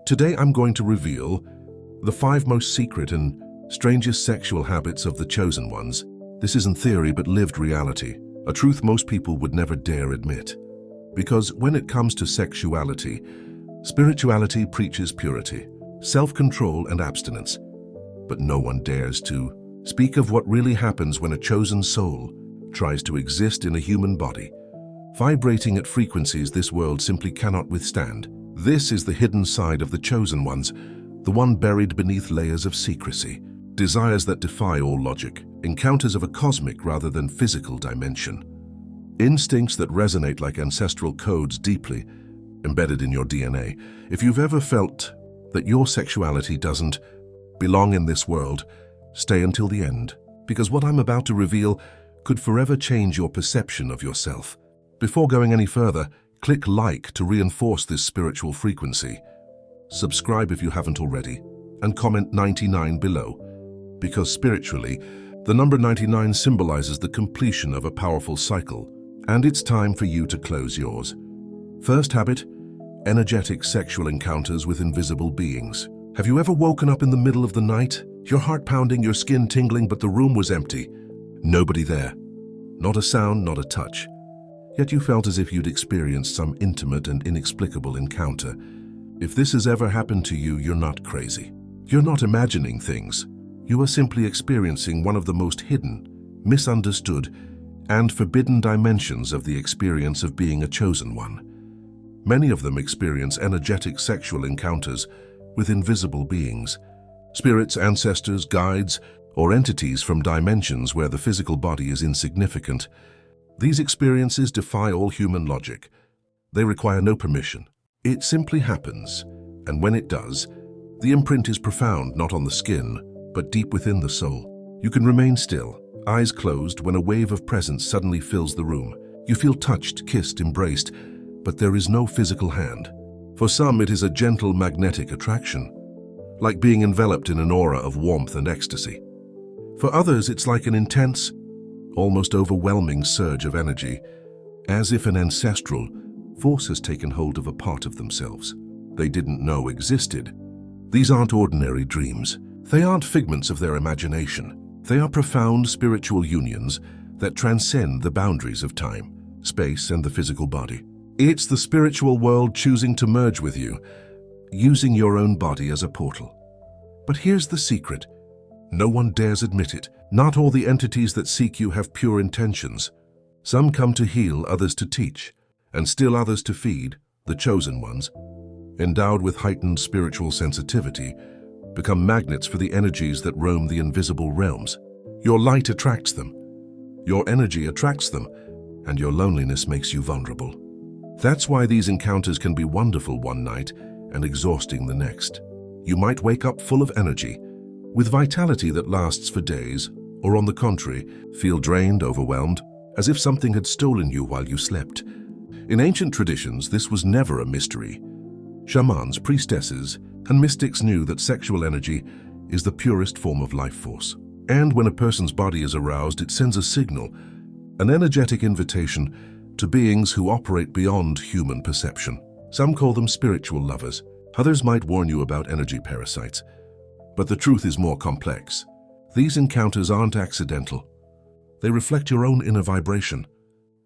Today I'm going to reveal the 5 most secret and strangest sexual habits of the chosen ones. This isn't theory but lived reality, a truth most people would never dare admit. Because when it comes to sexuality, spirituality preaches purity, self-control and abstinence. But no one dares to speak of what really happens when a chosen soul tries to exist in a human body, vibrating at frequencies this world simply cannot withstand. This is the hidden side of the chosen ones, the one buried beneath layers of secrecy, desires that defy all logic, encounters of a cosmic rather than physical dimension, instincts that resonate like ancestral codes deeply embedded in your DNA. If you've ever felt that your sexuality doesn't belong in this world, stay until the end, because what I'm about to reveal could forever change your perception of yourself. Before going any further, click like to reinforce this spiritual frequency. Subscribe if you haven't already, and comment 99 below, because spiritually, the number 99 symbolizes the completion of a powerful cycle, and it's time for you to close yours. First habit, energetic sexual encounters with invisible beings. Have you ever woken up in the middle of the night, your heart pounding, your skin tingling, but the room was empty? Nobody there. Not a sound, not a touch. Yet you felt as if you'd experienced some intimate and inexplicable encounter. If this has ever happened to you, you're not crazy. You're not imagining things. You are simply experiencing one of the most hidden, misunderstood, and forbidden dimensions of the experience of being a chosen one. Many of them experience energetic sexual encounters with invisible beings, spirits, ancestors, guides, or entities from dimensions where the physical body is insignificant. These experiences defy all human logic. They require no permission. It simply happens, and when it does, the imprint is profound, not on the skin, but deep within the soul. You can remain still, eyes closed, when a wave of presence suddenly fills the room. You feel touched, kissed, embraced, but there is no physical hand. For some, it is a gentle magnetic attraction, like being enveloped in an aura of warmth and ecstasy. For others, it's like an intense, almost overwhelming surge of energy, as if an ancestral force has taken hold of a part of themselves they didn't know existed. These aren't ordinary dreams. They aren't figments of their imagination. They are profound spiritual unions that transcend the boundaries of time, space, and the physical body. It's the spiritual world choosing to merge with you, using your own body as a portal. But here's the secret. No one dares admit it. Not all the entities that seek you have pure intentions. Some come to heal, others to teach, and still others to feed. The chosen ones, endowed with heightened spiritual sensitivity, become magnets for the energies that roam the invisible realms. Your light attracts them, your energy attracts them, and your loneliness makes you vulnerable. That's why these encounters can be wonderful one night and exhausting the next. You might wake up full of energy, with vitality that lasts for days, or on the contrary, feel drained, overwhelmed, as if something had stolen you while you slept. In ancient traditions, this was never a mystery. Shamans, priestesses, and mystics knew that sexual energy is the purest form of life force. And when a person's body is aroused, it sends a signal, an energetic invitation to beings who operate beyond human perception. Some call them spiritual lovers. Others might warn you about energy parasites. But the truth is more complex. These encounters aren't accidental. They reflect your own inner vibration.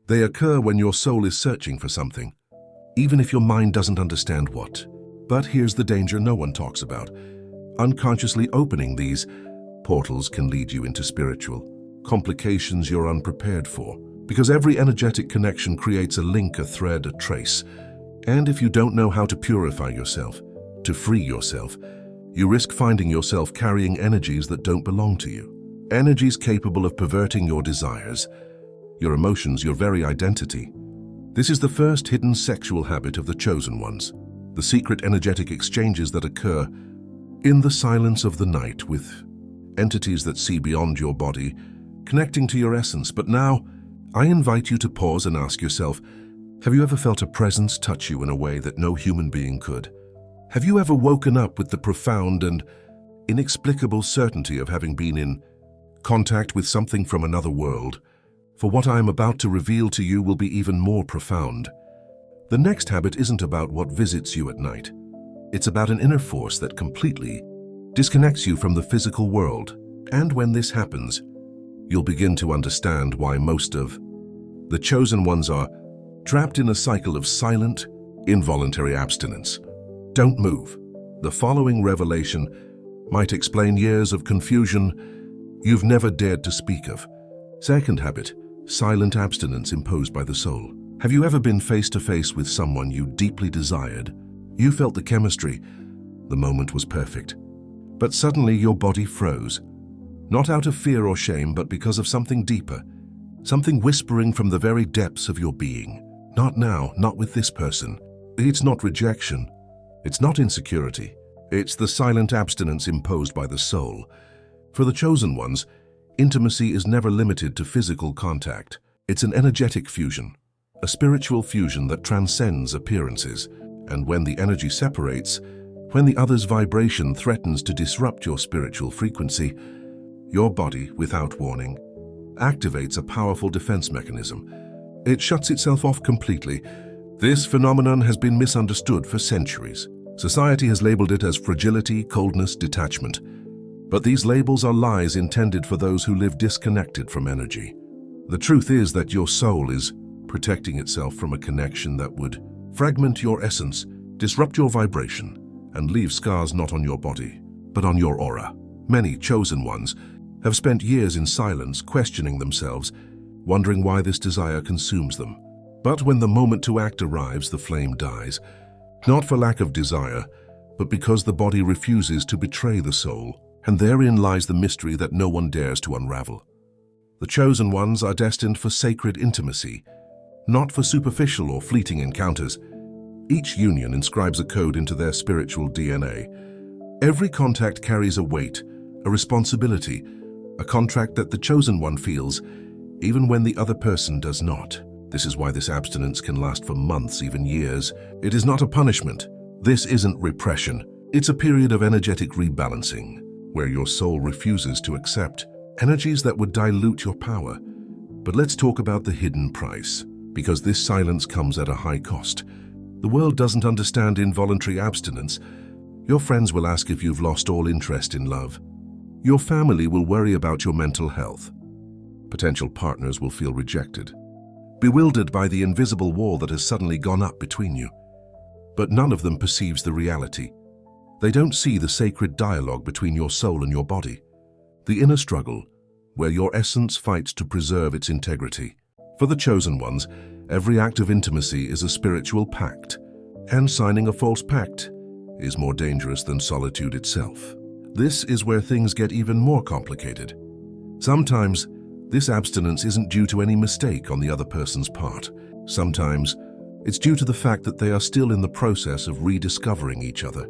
They occur when your soul is searching for something, even if your mind doesn't understand what. But here's the danger no one talks about. Unconsciously opening these portals can lead you into spiritual complications you're unprepared for, because every energetic connection creates a link, a thread, a trace. And if you don't know how to purify yourself, to free yourself, you risk finding yourself carrying energies that don't belong to you. Energies capable of perverting your desires, your emotions, your very identity. This is the first hidden sexual habit of the chosen ones, the secret energetic exchanges that occur in the silence of the night with entities that see beyond your body, connecting to your essence. But now, I invite you to pause and ask yourself, have you ever felt a presence touch you in a way that no human being could? Have you ever woken up with the profound and inexplicable certainty of having been in contact with something from another world? For what I am about to reveal to you will be even more profound. The next habit isn't about what visits you at night. It's about an inner force that completely disconnects you from the physical world. And when this happens, you'll begin to understand why most of the chosen ones are trapped in a cycle of silent, involuntary abstinence. Don't move. The following revelation might explain years of confusion you've never dared to speak of. Second habit, silent abstinence imposed by the soul. Have you ever been face to face with someone you deeply desired? You felt the chemistry, the moment was perfect. But suddenly your body froze. Not out of fear or shame, but because of something deeper. Something whispering from the very depths of your being. Not now, not with this person. It's not rejection. It's not insecurity. It's the silent abstinence imposed by the soul. For the chosen ones, intimacy is never limited to physical contact. It's an energetic fusion, a spiritual fusion that transcends appearances. And when the energy separates, when the other's vibration threatens to disrupt your spiritual frequency, your body, without warning, activates a powerful defense mechanism. It shuts itself off completely. This phenomenon has been misunderstood for centuries. Society has labeled it as fragility, coldness, detachment. But these labels are lies intended for those who live disconnected from energy. The truth is that your soul is protecting itself from a connection that would fragment your essence, disrupt your vibration, and leave scars not on your body, but on your aura. Many chosen ones have spent years in silence, questioning themselves, wondering why this desire consumes them. But when the moment to act arrives, the flame dies, not for lack of desire, but because the body refuses to betray the soul. And therein lies the mystery that no one dares to unravel. The chosen ones are destined for sacred intimacy, not for superficial or fleeting encounters. Each union inscribes a code into their spiritual DNA. Every contact carries a weight, a responsibility, a contract that the chosen one feels, even when the other person does not. This is why this abstinence can last for months, even years. It is not a punishment. This isn't repression. It's a period of energetic rebalancing, where your soul refuses to accept energies that would dilute your power. But let's talk about the hidden price, because this silence comes at a high cost. The world doesn't understand involuntary abstinence. Your friends will ask if you've lost all interest in love. Your family will worry about your mental health. Potential partners will feel rejected, bewildered by the invisible wall that has suddenly gone up between you. But none of them perceives the reality. They don't see the sacred dialogue between your soul and your body, the inner struggle, where your essence fights to preserve its integrity. For the chosen ones, every act of intimacy is a spiritual pact, and signing a false pact is more dangerous than solitude itself. This is where things get even more complicated. Sometimes, this abstinence isn't due to any mistake on the other person's part. Sometimes, it's due to the fact that they are still in the process of rediscovering each other.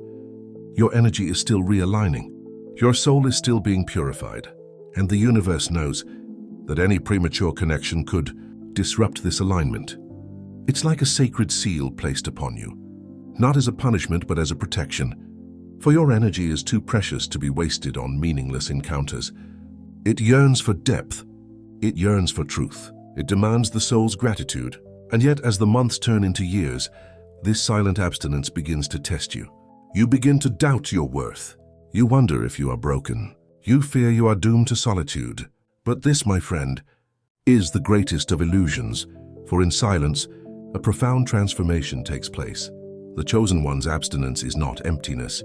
Your energy is still realigning. Your soul is still being purified. And the universe knows that any premature connection could disrupt this alignment. It's like a sacred seal placed upon you, not as a punishment but as a protection. For your energy is too precious to be wasted on meaningless encounters. It yearns for depth. It yearns for truth. It demands the soul's gratitude. And yet, as the months turn into years, this silent abstinence begins to test you. You begin to doubt your worth. You wonder if you are broken. You fear you are doomed to solitude. But this, my friend, is the greatest of illusions, for in silence, a profound transformation takes place. The chosen one's abstinence is not emptiness.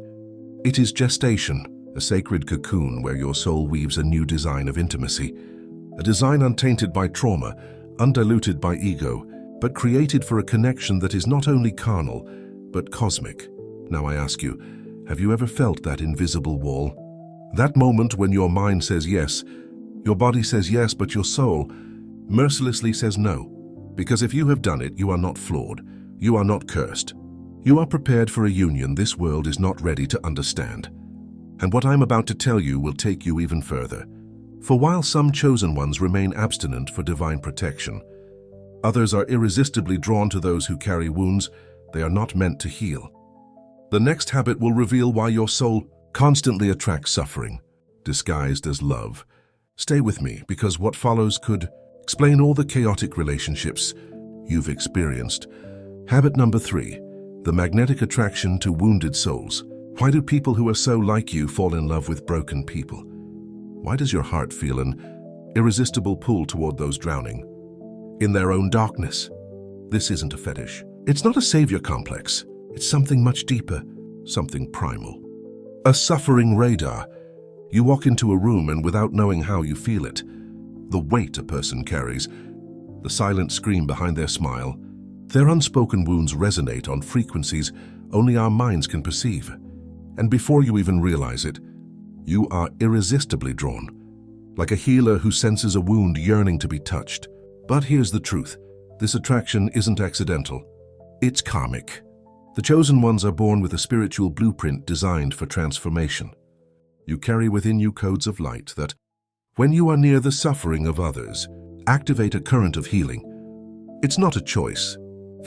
It is gestation, a sacred cocoon where your soul weaves a new design of intimacy, a design untainted by trauma, undiluted by ego, but created for a connection that is not only carnal, but cosmic. Now I ask you, have you ever felt that invisible wall? That moment when your mind says yes, your body says yes, but your soul mercilessly says no. Because if you have done it, you are not flawed. You are not cursed. You are prepared for a union this world is not ready to understand. And what I'm about to tell you will take you even further. For while some chosen ones remain abstinent for divine protection, others are irresistibly drawn to those who carry wounds they are not meant to heal. The next habit will reveal why your soul constantly attracts suffering, disguised as love. Stay with me, because what follows could explain all the chaotic relationships you've experienced. Habit number 3, the magnetic attraction to wounded souls. Why do people who are so like you fall in love with broken people? Why does your heart feel an irresistible pull toward those drowning in their own darkness? This isn't a fetish. It's not a savior complex. It's something much deeper, something primal. A suffering radar. You walk into a room and without knowing how you feel it, the weight a person carries, the silent scream behind their smile, their unspoken wounds resonate on frequencies only our minds can perceive. And before you even realize it, you are irresistibly drawn, like a healer who senses a wound yearning to be touched. But here's the truth. This attraction isn't accidental. It's karmic. The chosen ones are born with a spiritual blueprint designed for transformation. You carry within you codes of light that, when you are near the suffering of others, activate a current of healing. It's not a choice.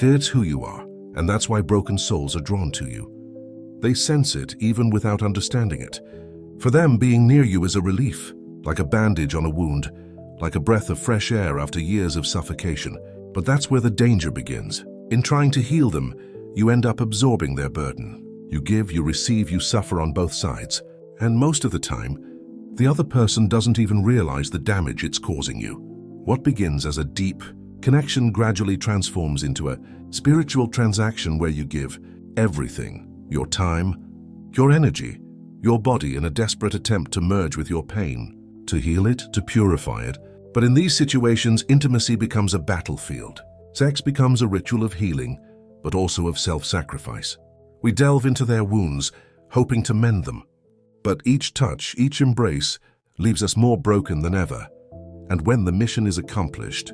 It's who you are, and that's why broken souls are drawn to you. They sense it even without understanding it. For them, being near you is a relief, like a bandage on a wound, like a breath of fresh air after years of suffocation. But that's where the danger begins. In trying to heal them, you end up absorbing their burden. You give, you receive, you suffer on both sides. And most of the time, the other person doesn't even realize the damage it's causing you. What begins as a deep connection gradually transforms into a spiritual transaction where you give everything, your time, your energy, your body in a desperate attempt to merge with your pain, to heal it, to purify it. But in these situations, intimacy becomes a battlefield. Sex becomes a ritual of healing, but also of self-sacrifice. We delve into their wounds, hoping to mend them. But each touch, each embrace, leaves us more broken than ever. And when the mission is accomplished,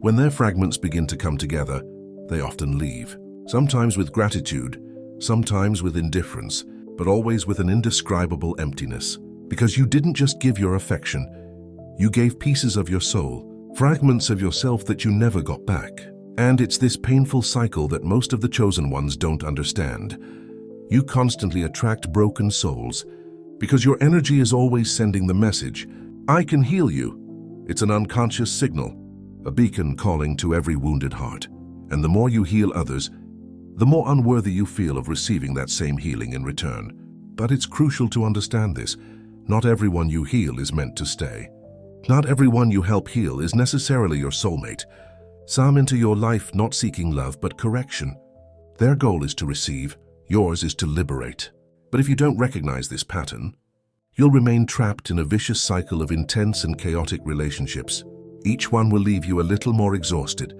when their fragments begin to come together, they often leave. Sometimes with gratitude, sometimes with indifference, but always with an indescribable emptiness. Because you didn't just give your affection, you gave pieces of your soul, fragments of yourself that you never got back. And it's this painful cycle that most of the chosen ones don't understand. You constantly attract broken souls because your energy is always sending the message, I can heal you. It's an unconscious signal, a beacon calling to every wounded heart. And the more you heal others, the more unworthy you feel of receiving that same healing in return. But it's crucial to understand this. Not everyone you heal is meant to stay. Not everyone you help heal is necessarily your soulmate. Some enter your life not seeking love but correction. Their goal is to receive, yours is to liberate. But if you don't recognize this pattern, you'll remain trapped in a vicious cycle of intense and chaotic relationships. Each one will leave you a little more exhausted,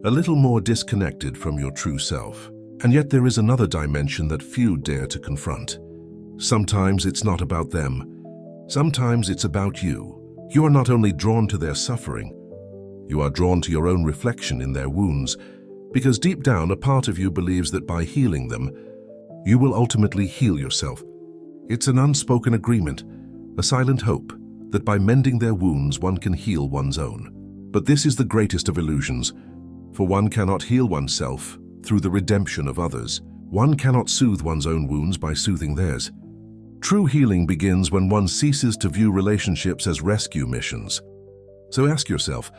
a little more disconnected from your true self. And yet there is another dimension that few dare to confront. Sometimes it's not about them. Sometimes it's about you. You are not only drawn to their suffering, you are drawn to your own reflection in their wounds, because deep down a part of you believes that by healing them, you will ultimately heal yourself. It's an unspoken agreement, a silent hope, that by mending their wounds one can heal one's own. But this is the greatest of illusions, for one cannot heal oneself through the redemption of others. One cannot soothe one's own wounds by soothing theirs. True healing begins when one ceases to view relationships as rescue missions. So ask yourself,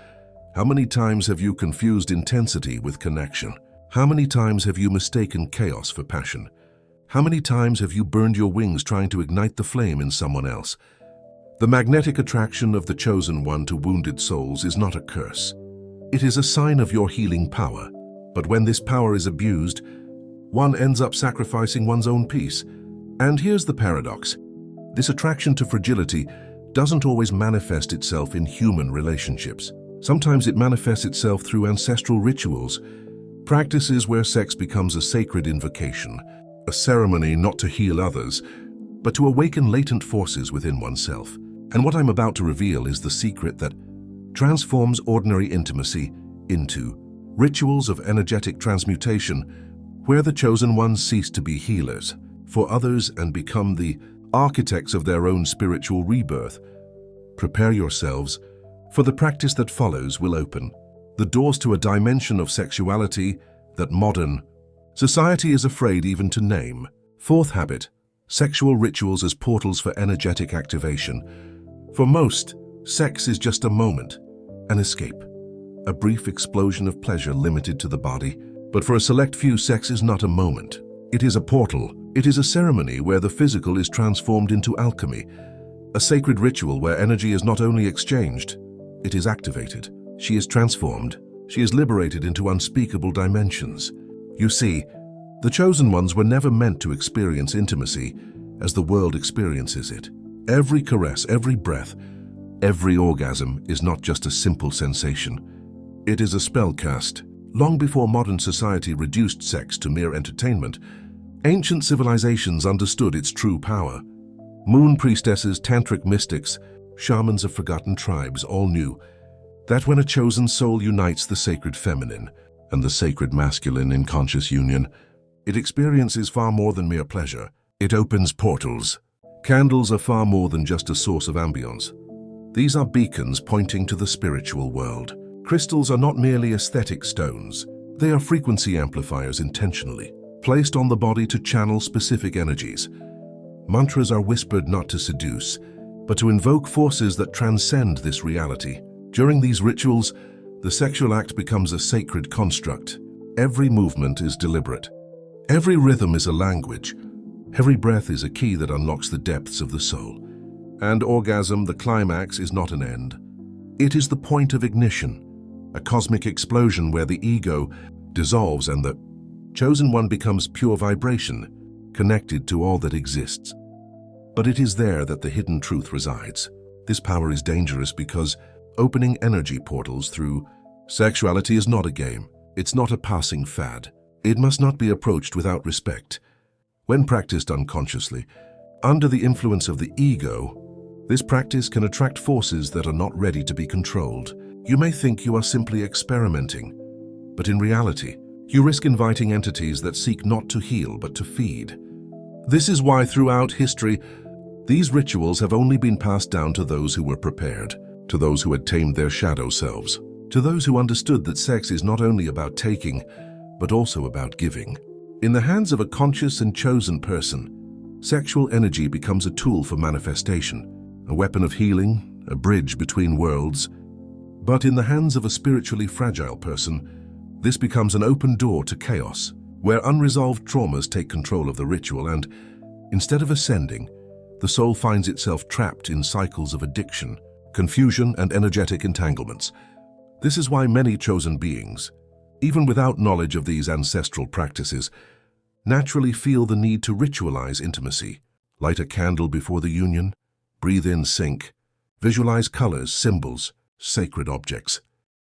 how many times have you confused intensity with connection? How many times have you mistaken chaos for passion? How many times have you burned your wings trying to ignite the flame in someone else? The magnetic attraction of the chosen one to wounded souls is not a curse. It is a sign of your healing power. But when this power is abused, one ends up sacrificing one's own peace. And here's the paradox. This attraction to fragility doesn't always manifest itself in human relationships. Sometimes it manifests itself through ancestral rituals, practices where sex becomes a sacred invocation, a ceremony not to heal others, but to awaken latent forces within oneself. And what I'm about to reveal is the secret that transforms ordinary intimacy into rituals of energetic transmutation, where the chosen ones cease to be healers for others and become the architects of their own spiritual rebirth. Prepare yourselves, for the practice that follows will open the doors to a dimension of sexuality that modern society is afraid even to name. Fourth habit, sexual rituals as portals for energetic activation. For most, sex is just a moment, an escape, a brief explosion of pleasure limited to the body. But for a select few, sex is not a moment. It is a portal. It is a ceremony where the physical is transformed into alchemy, a sacred ritual where energy is not only exchanged, it is activated. She is transformed. She is liberated into unspeakable dimensions. You see, the chosen ones were never meant to experience intimacy as the world experiences it. Every caress, every breath, every orgasm is not just a simple sensation. It is a spell cast. Long before modern society reduced sex to mere entertainment, ancient civilizations understood its true power. Moon priestesses, tantric mystics, shamans of forgotten tribes all knew that when a chosen soul unites the sacred feminine and the sacred masculine in conscious union, it experiences far more than mere pleasure. It opens portals. Candles are far more than just a source of ambience. These are beacons pointing to the spiritual world. Crystals are not merely aesthetic stones. They are frequency amplifiers intentionally placed on the body to channel specific energies. Mantras are whispered not to seduce, but to invoke forces that transcend this reality. During these rituals, the sexual act becomes a sacred construct. Every movement is deliberate. Every rhythm is a language. Every breath is a key that unlocks the depths of the soul. And orgasm, the climax, is not an end. It is the point of ignition, a cosmic explosion where the ego dissolves and the chosen one becomes pure vibration, connected to all that exists. But it is there that the hidden truth resides. This power is dangerous because opening energy portals through sexuality is not a game. It's not a passing fad. It must not be approached without respect. When practiced unconsciously, under the influence of the ego, this practice can attract forces that are not ready to be controlled. You may think you are simply experimenting, but in reality, you risk inviting entities that seek not to heal but to feed. This is why throughout history, these rituals have only been passed down to those who were prepared, to those who had tamed their shadow selves, to those who understood that sex is not only about taking, but also about giving. In the hands of a conscious and chosen person, sexual energy becomes a tool for manifestation, a weapon of healing, a bridge between worlds. But in the hands of a spiritually fragile person, this becomes an open door to chaos, where unresolved traumas take control of the ritual and, instead of ascending, the soul finds itself trapped in cycles of addiction, confusion, and energetic entanglements. This is why many chosen beings, even without knowledge of these ancestral practices, naturally feel the need to ritualize intimacy. Light a candle before the union, breathe in sync, visualize colors, symbols, sacred objects.